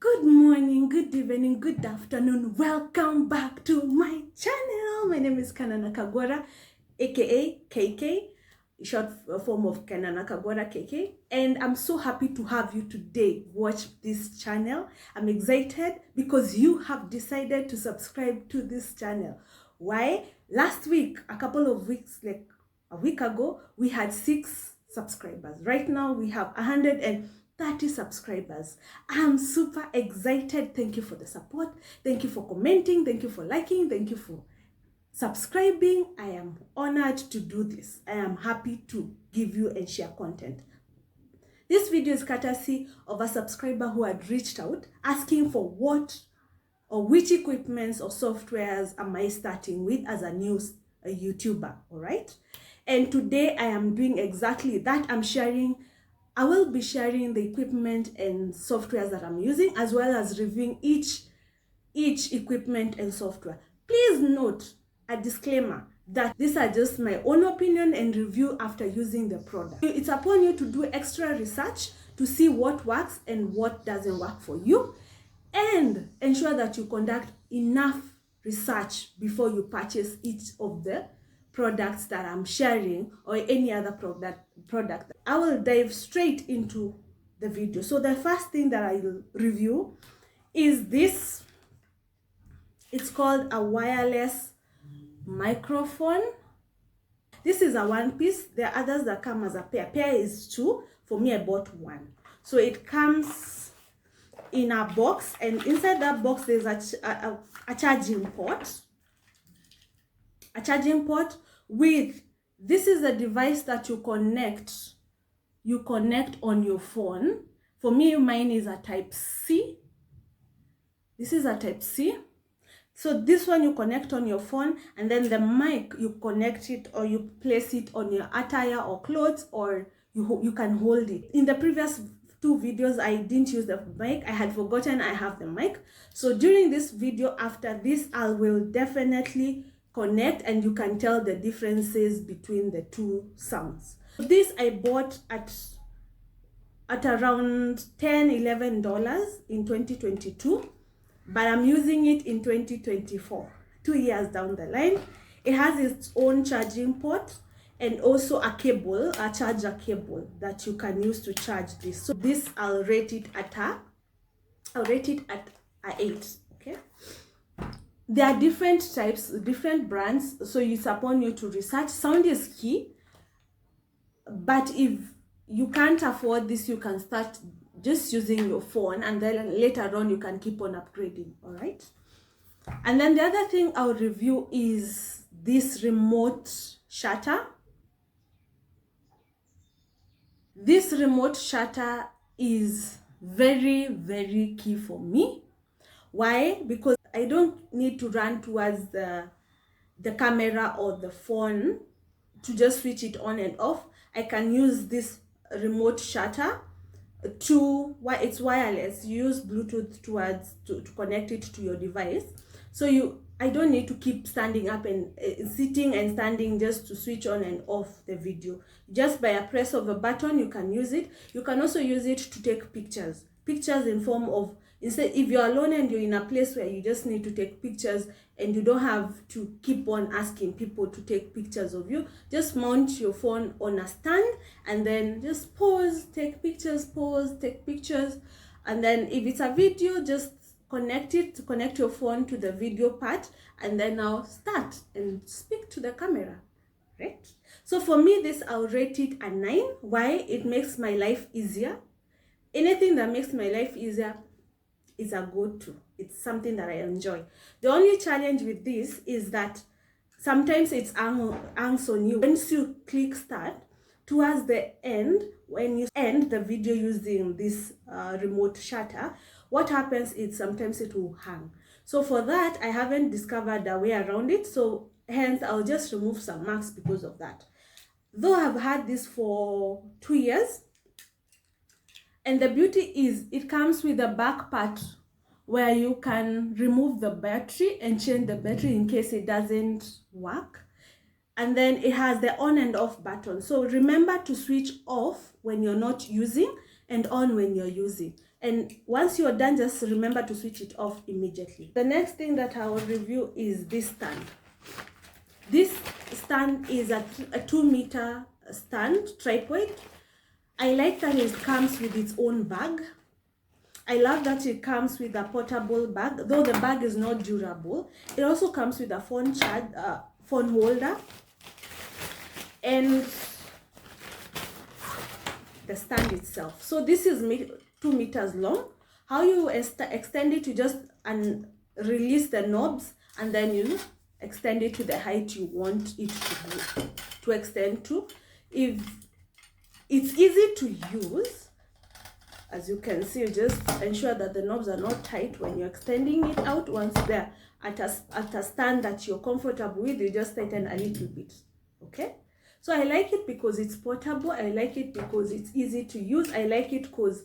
Good morning, good evening, good afternoon. Welcome back to my channel. My name is 𝗬𝗂𝗃𝗿𝗀, aka KK, short form of 𝗬𝗂𝗃𝗿𝗀, and I'm so happy to have you today watch this channel. I'm excited because you have decided to subscribe to this channel. Why? Last week, a couple of weeks, like a week ago, we had 6 subscribers. Right now we have 130 subscribers. I'm super excited. Thank you for the support. Thank you for commenting. Thank you for liking. Thank you for subscribing. I am honored to do this. I am happy to give you and share content. This video is courtesy of a subscriber who had reached out asking for what or which equipments or softwares am I starting with as a new YouTuber, all right? And today I am doing exactly that. I will be sharing the equipment and softwares that I'm using, as well as reviewing each equipment and software. Please note a disclaimer that these are just my own opinion and review after using the product. It's upon you to do extra research to see what works and what doesn't work for you, and ensure that you conduct enough research before you purchase each of the products that I'm sharing or any other product. I will dive straight into the video. So the first thing that I will review is this. It's called a wireless microphone. This is a one piece. There are others that come as a pair. Pair is 2. For me, I bought 1. So it comes in a box, and inside that box there's a charging port. A charging port with, this is a device that you connect on your phone. For me, mine is a type C. This is a type C. So this one you connect on your phone, and then the mic you connect it or you place it on your attire or clothes, or you can hold it. In the previous 2 videos I didn't use the mic. I had forgotten I have the mic. So during this video, after this, I will definitely connect and you can tell the differences between the 2 sounds. This I bought at around $10–11 in 2022, but I'm using it in 2024, 2 years down the line. It has its own charging port and also a cable, a charger cable that you can use to charge this. So this I'll rate it at a 8. Okay. There are different types, different brands, so it's upon you to research. Sound is key, but if you can't afford this, you can start just using your phone, and then later on you can keep on upgrading, all right? And then the other thing I'll review is this remote shutter. This remote shutter is very, very key for me. Why? Because I don't need to run towards the camera or the phone to just switch it on and off. I can use this remote shutter it's wireless. You use Bluetooth to connect it to your device. So I don't need to keep standing up and sitting and standing just to switch on and off the video. Just by a press of a button you can use it. You can also use it to take pictures in form of, instead, if you're alone and you're in a place where you just need to take pictures and you don't have to keep on asking people to take pictures of you, just mount your phone on a stand and then just pause, take pictures, pause, take pictures. And then if it's a video, just connect your phone to the video part, and then now start and speak to the camera, right? So for me, this, I'll rate it a 9. Why? It makes my life easier. Anything that makes my life easier is a go-to. It's something that I enjoy. The only challenge with this is that sometimes it's hangs on you. Once you click start, towards the end, when you end the video using this remote shutter, what happens is sometimes it will hang. So for that, I haven't discovered a way around it. So hence, I'll just remove some marks because of that. Though I've had this for 2 years, and the beauty is it comes with a back part where you can remove the battery and change the battery in case it doesn't work. And then it has the on and off button. So remember to switch off when you're not using and on when you're using. And once you're done, just remember to switch it off immediately. The next thing that I will review is this stand. This stand is a 2-meter stand tripod. I like that it comes with its own bag. I love that it comes with a portable bag, though the bag is not durable. It also comes with a phone holder, and the stand itself. So this is 2 meters long. How you extend it, you just release the knobs, and then you extend it to the height you want it to extend to. If it's easy to use, as you can see, you just ensure that the knobs are not tight when you're extending it out. Once they're at a stand that you're comfortable with, you just tighten a little bit. Okay, so I like it because it's portable. I like it because it's easy to use. I like it because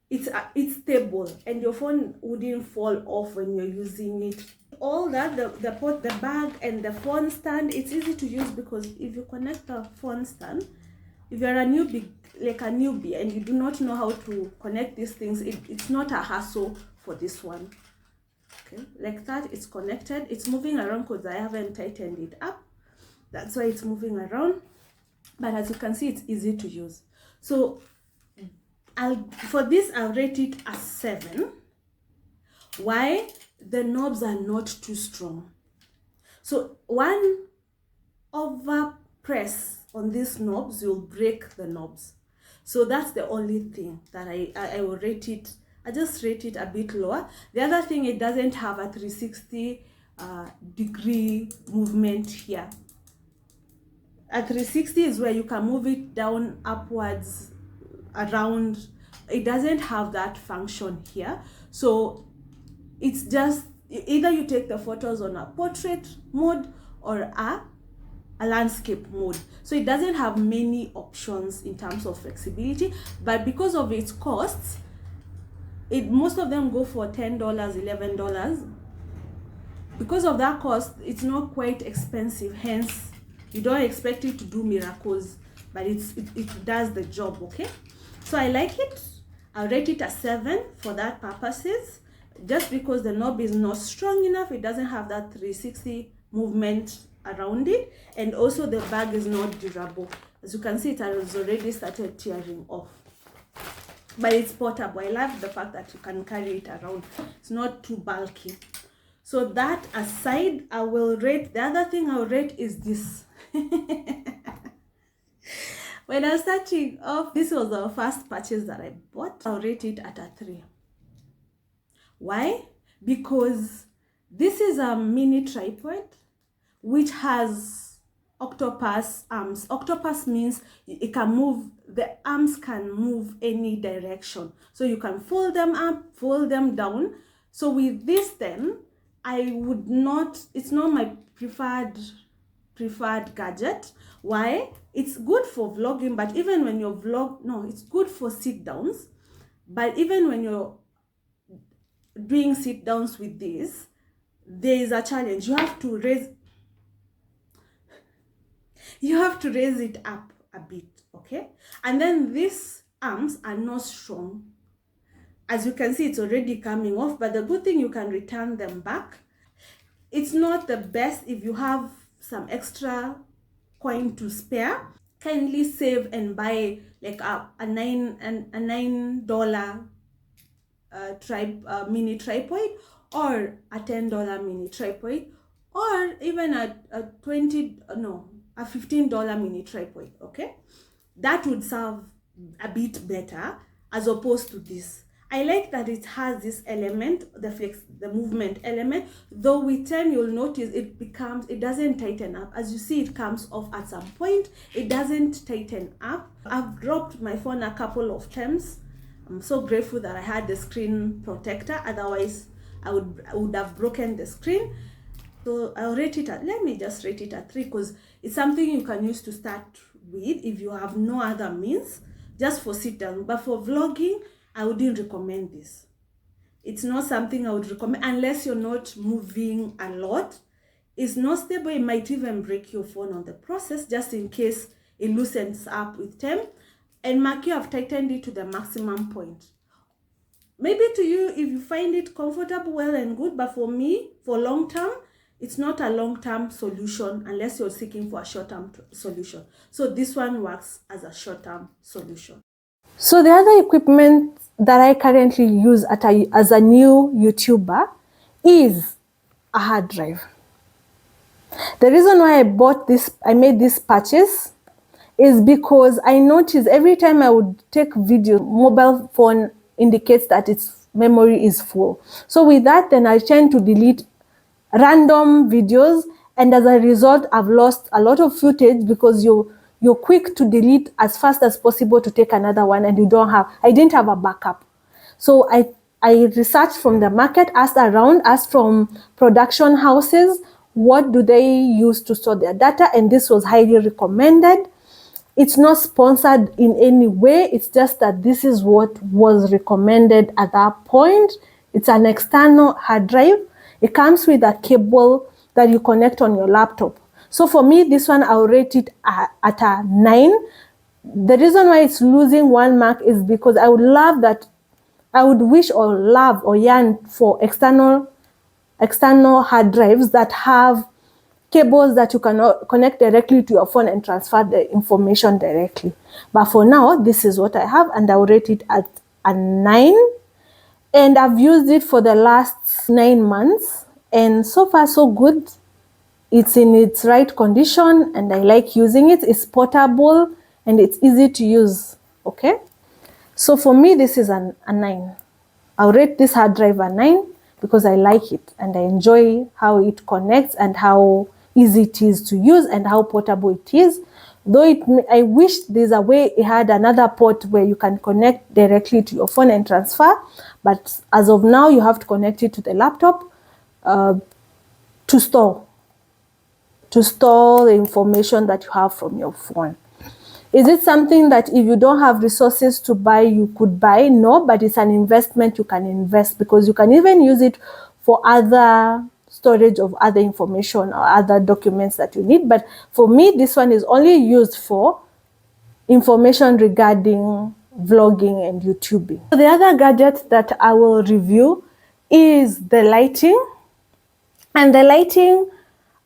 it's stable and your phone wouldn't fall off when you're using it. All that, the bag and the phone stand, it's easy to use because if you connect the phone stand, if you're a newbie, like a newbie, and you do not know how to connect these things, it's not a hassle for this one. Okay, like that, it's connected. It's moving around because I haven't tightened it up. That's why it's moving around. But as you can see, it's easy to use. So for this, I'll rate it a 7. Why? The knobs are not too strong. So one over press on these knobs, you'll break the knobs. So that's the only thing that I will rate it. I just rate it a bit lower. The other thing, it doesn't have a 360 degree movement here. A 360 is where you can move it down, upwards, around. It doesn't have that function here. So it's just either you take the photos on a portrait mode or a landscape mode. So it doesn't have many options in terms of flexibility, but because of its costs, most of them go for $10, $11. Because of that cost, it's not quite expensive, hence you don't expect it to do miracles, but it does the job. Okay, so I like it. I'll rate it a 7 for that purposes, just because the knob is not strong enough. It doesn't have that 360 movement around it, and also the bag is not durable. As you can see, it has already started tearing off, but it's portable. I love the fact that you can carry it around. It's not too bulky. So that aside, I will rate, the other thing I'll rate is this. When I was starting off, this was the first purchase that I bought. I'll rate it at a 3. Why? Because this is a mini tripod which has octopus arms. Octopus means it can move, the arms can move any direction. So you can fold them up, fold them down. So with this then, I would not, it's not my preferred gadget. Why? It's good for vlogging, but even when you're it's good for sit downs. But even when you're doing sit downs with this, there is a challenge. You have to raise it up a bit, okay? And then these arms are not strong. As you can see, it's already coming off, but the good thing, you can return them back. It's not the best. If you have some extra coin to spare, kindly save and buy like a $9 mini tripod, or a $10 mini tripod, or even a $15 mini tripod. Okay, that would serve a bit better as opposed to this. I like that it has this element, the movement element, though with time you'll notice it doesn't tighten up. As you see, it comes off at some point. It doesn't tighten up. I've dropped my phone a couple of times. I'm so grateful that I had the screen protector, otherwise I would have broken the screen. So I'll rate it let me just rate it at 3, because it's something you can use to start with if you have no other means, just for sit down. But for vlogging, I wouldn't recommend this. It's not something I would recommend unless you're not moving a lot. It's not stable. It might even break your phone on the process, just in case it loosens up with time. And mark, you have tightened it to the maximum point. Maybe to you, if you find it comfortable, well and good, but for me, for long term, it's not a long-term solution unless you're seeking for a short-term solution. So this one works as a short-term solution. So the other equipment that I currently use as a new YouTuber is a hard drive. The reason why I made this purchase is because I noticed every time I would take video, mobile phone indicates that its memory is full. So with that, then I tend to delete random videos, and as a result, I've lost a lot of footage because you're quick to delete as fast as possible to take another one, and I didn't have a backup. So I researched from the market, asked around, asked from production houses, what do they use to store their data, and this was highly recommended. It's not sponsored in any way, it's just that this is what was recommended at that point. It's an external hard drive. It comes with a cable that you connect on your laptop. So for me, this one, I'll rate it at a 9. The reason why it's losing 1 mark is because I would wish or love or yearn for external hard drives that have cables that you can connect directly to your phone and transfer the information directly. But for now, this is what I have, and I'll rate it at a 9. And I've used it for the last 9 months, and so far so good. It's in its right condition, and I like using it. It's portable, and it's easy to use, okay? So for me, this is a 9. I'll rate this hard drive a 9 because I like it, and I enjoy how it connects and how easy it is to use and how portable it is. Though I wish there's a way it had another port where you can connect directly to your phone and transfer, but as of now, you have to connect it to the laptop to store the information that you have from your phone. Is it something that if you don't have resources to buy, you could buy? No, but it's an investment you can invest, because you can even use it for other storage of other information or other documents that you need. But for me, this one is only used for information regarding vlogging and YouTubing. So the other gadget that I will review is the lighting. And the lighting,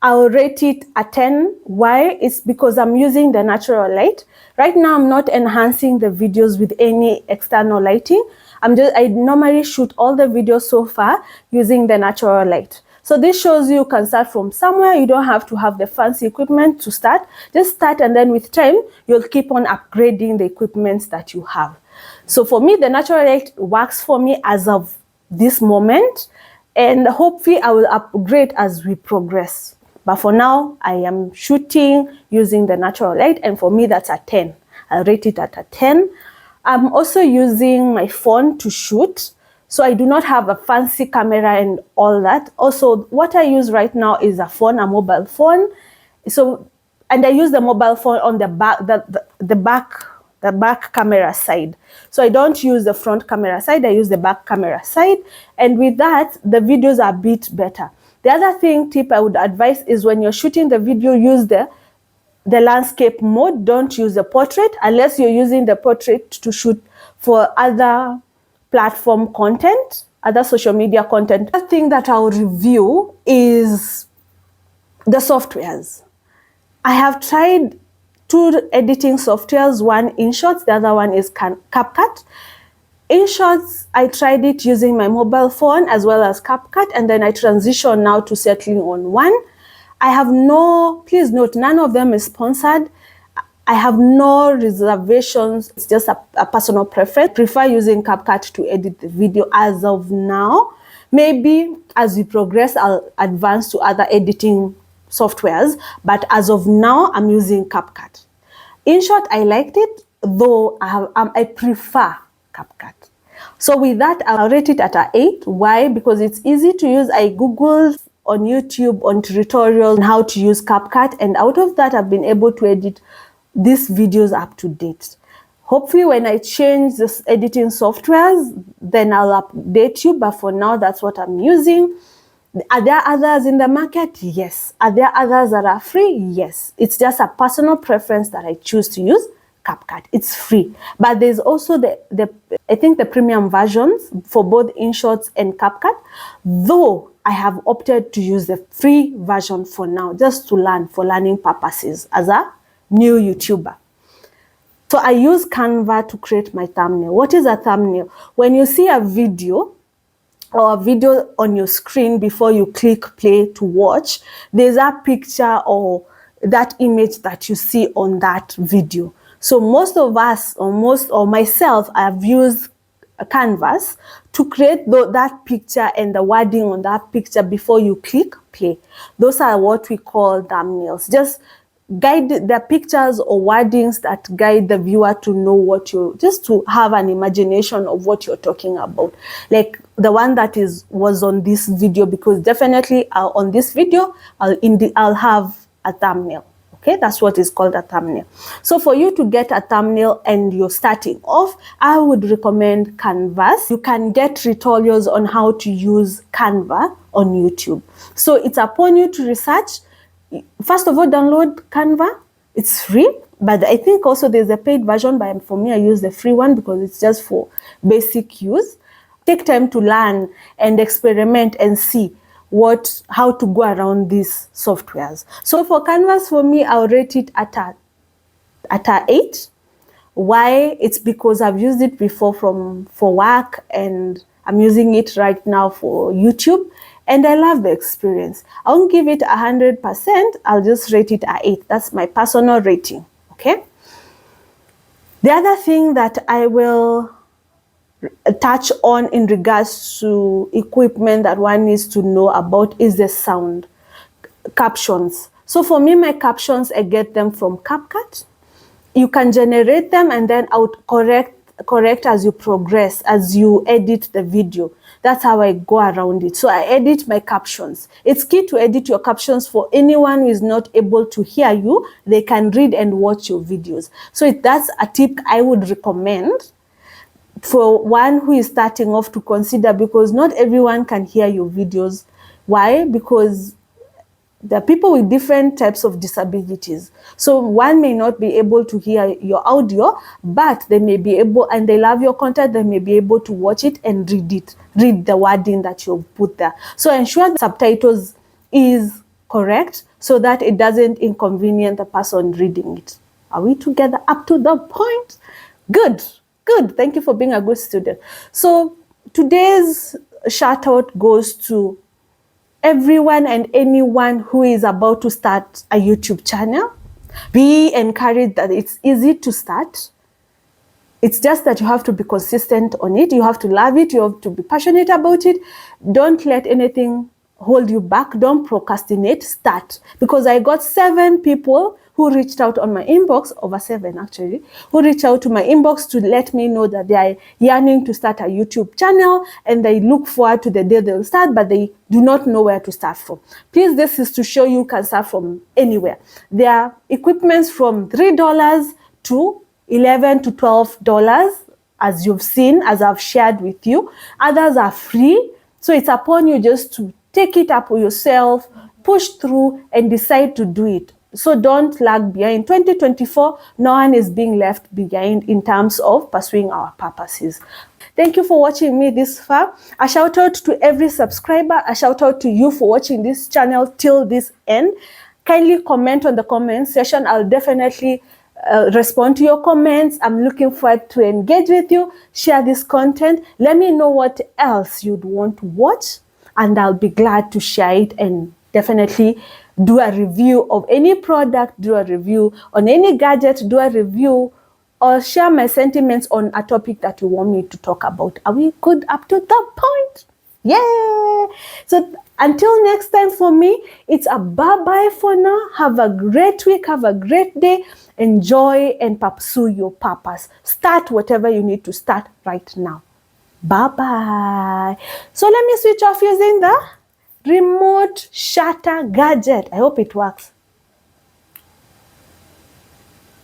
I will rate it a 10. Why? It's because I'm using the natural light. Right now, I'm not enhancing the videos with any external lighting. I normally shoot all the videos so far using the natural light. So this shows you can start from somewhere. You don't have to have the fancy equipment to start. Just start, and then with time, you'll keep on upgrading the equipment that you have. So for me, the natural light works for me as of this moment, and hopefully I will upgrade as we progress. But for now, I am shooting using the natural light, and for me, that's a 10. I'll rate it at a 10. I'm also using my phone to shoot. So I do not have a fancy camera and all that. Also, what I use right now is a mobile phone. And I use the mobile phone on the back camera side. So I don't use the front camera side, I use the back camera side. And with that, the videos are a bit better. The other tip I would advise is when you're shooting the video, use the landscape mode. Don't use the portrait unless you're using the portrait to shoot for other platform content, other social media content. The thing that I'll review is the softwares. I have tried 2 editing softwares, one InShot, the other one is CapCut. InShot, I tried it using my mobile phone as well as CapCut, and then I transitioned now to settling on one. Please note, none of them is sponsored. I have no reservations. It's just a personal preference. I prefer using CapCut to edit the video as of now. Maybe as we progress, I'll advance to other editing softwares. But as of now, I'm using CapCut. In short, I liked it, though I prefer CapCut. So with that, I'll rate it at an 8. Why? Because it's easy to use. I Googled on YouTube on tutorials on how to use CapCut, and out of that, I've been able to edit these videos up to date. Hopefully when I change this editing softwares, then I'll update you, but for now, that's what I'm using. Are there others in the market? Yes. Are there others that are free? Yes. It's just a personal preference that I choose to use CapCut. It's free. But there's also I think the premium versions for both InShots and CapCut, though I have opted to use the free version for now, just to learn, for learning purposes as a new YouTuber. So I use Canva to create my thumbnail. What is a thumbnail? When you see a video or a video on your screen before you click play to watch, there's a picture or that image that you see on that video. So most of us, or myself, I've used Canvas to create that picture and the wording on that picture before you click play. Those are what we call thumbnails. Just guide the pictures or wordings that guide the viewer to know just to have an imagination of what you're talking about. Like the one that was on this video, because definitely on this video, I'll have a thumbnail. Okay, that's what is called a thumbnail. So for you to get a thumbnail and you're starting off, I would recommend Canvas. You can get tutorials on how to use Canva on YouTube. So it's upon you to research. First of all, download Canva. It's free, but I think also there's a paid version, but for me, I use the free one because it's just for basic use. Take time to learn and experiment and see how to go around these softwares. So for Canvas, for me, I'll rate it at a 8. Why? It's because I've used it before for work, and I'm using it right now for YouTube, and I love the experience. I won't give it 100%, I'll just rate it at 8. That's my personal rating, okay? The other thing that I will touch on in regards to equipment that one needs to know about is the sound. Captions. So for me, my captions, I get them from CapCut. You can generate them and then I would correct as you progress, as you edit the video. That's how I go around it. So I edit my captions. It's key to edit your captions for anyone who is not able to hear you. They can read and watch your videos. So that's a tip I would recommend for one who is starting off to consider, because not everyone can hear your videos. Why? Because there are people with different types of disabilities. So one may not be able to hear your audio, but they may be able, and they love your content, they may be able to watch it and read the wording that you've put there. So ensure the subtitles is correct so that it doesn't inconvenience the person reading it. Are we together up to the point? Good. Good. Thank you for being a good student. So today's shout out goes to everyone and anyone who is about to start a YouTube channel. Be encouraged that it's easy to start. It's just that you have to be consistent on it. You have to love it. You have to be passionate about it. Don't let anything hold you back. Don't procrastinate. Start. Because I got 7 people who reached out on my inbox, over 7 actually, who reached out to my inbox to let me know that they are yearning to start a YouTube channel and they look forward to the day they'll start, but they do not know where to start from. Please, this is to show you can start from anywhere. There are equipments from $3 to $11 to $12, as you've seen, as I've shared with you. Others are free, so it's upon you just to take it up yourself, push through, and decide to do it. So don't lag behind. 2024, no one is being left behind in terms of pursuing our purposes. Thank you for watching me this far. A shout out to every subscriber. A shout out to you for watching this channel till this end. Kindly comment on the comment section. I'll definitely respond to your comments. I'm looking forward to engage with you. Share this content. Let me know what else you'd want to watch, and I'll be glad to share it and definitely do a review of any product, do a review on any gadget, do a review, or share my sentiments on a topic that you want me to talk about. Are we good up to that point? Yeah. So until next time, for me, it's a bye-bye for now. Have a great week. Have a great day. Enjoy and pursue your purpose. Start whatever you need to start right now. Bye-bye. So let me switch off using the remote shutter gadget. I hope it works.